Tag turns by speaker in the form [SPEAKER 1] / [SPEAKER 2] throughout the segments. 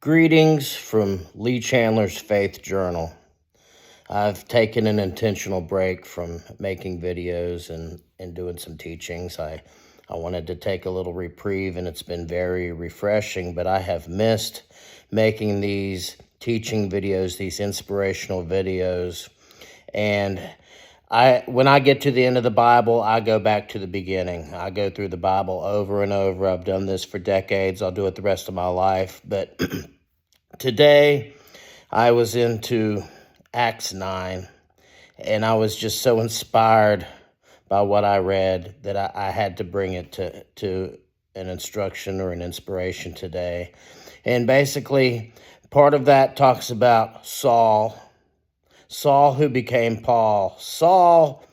[SPEAKER 1] Greetings from Lee Chandler's Faith Journal. I've taken an intentional break from making videos and doing some teachings. I wanted to take a little reprieve, and it's been very refreshing, but I have missed making these teaching videos, these inspirational videos. And when I get to the end of the Bible, I go back to the beginning. I go through the Bible over and over. I've done this for decades. I'll do it the rest of my life. But today, I was into Acts 9, and I was just so inspired by what I read that I had to bring it to an instruction or an inspiration today. And basically, part of that talks about Saul who became Paul. Saul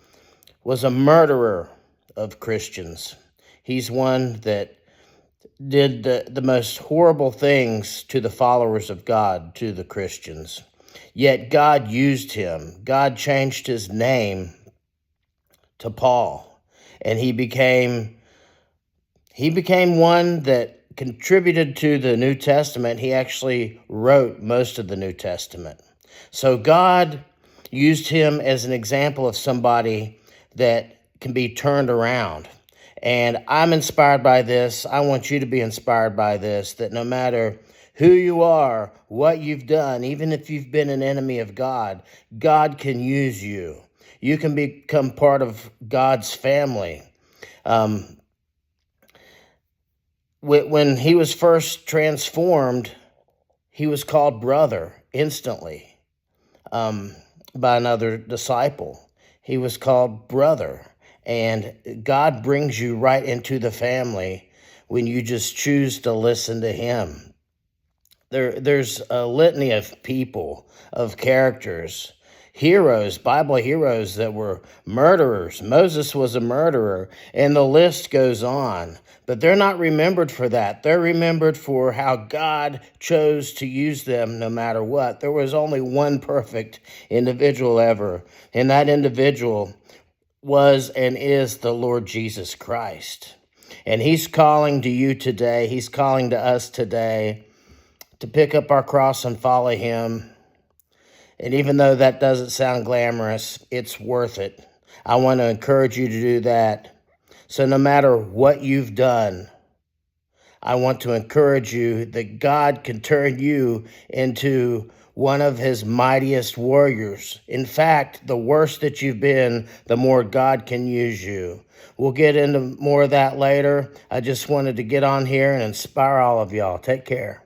[SPEAKER 1] was a murderer of Christians. He's one that did the most horrible things to the followers of God, to the Christians. Yet God used him. God changed his name to Paul, and he became one that contributed to the New Testament. He actually wrote most of the New Testament. So God used him as an example of somebody that can be turned around. And I'm inspired by this. I want you to be inspired by this, that no matter who you are, what you've done, even if you've been an enemy of God, God can use you. You can become part of God's family. When he was first transformed, he was called brother instantly by another disciple. He was called brother. And God brings you right into the family when you just choose to listen to him. There's a litany of people, of characters, heroes, Bible heroes that were murderers. Moses was a murderer, and the list goes on. But they're not remembered for that. They're remembered for how God chose to use them no matter what. There was only one perfect individual ever, and that individual was and is the Lord Jesus Christ. And he's calling to you today. He's calling to us today to pick up our cross and follow him. And even though that doesn't sound glamorous, it's worth it. I want to encourage you to do that. So no matter what you've done, I want to encourage you that God can turn you into one of his mightiest warriors. In fact, the worse that you've been, the more God can use you. We'll get into more of that later. I just wanted to get on here and inspire all of y'all. Take care.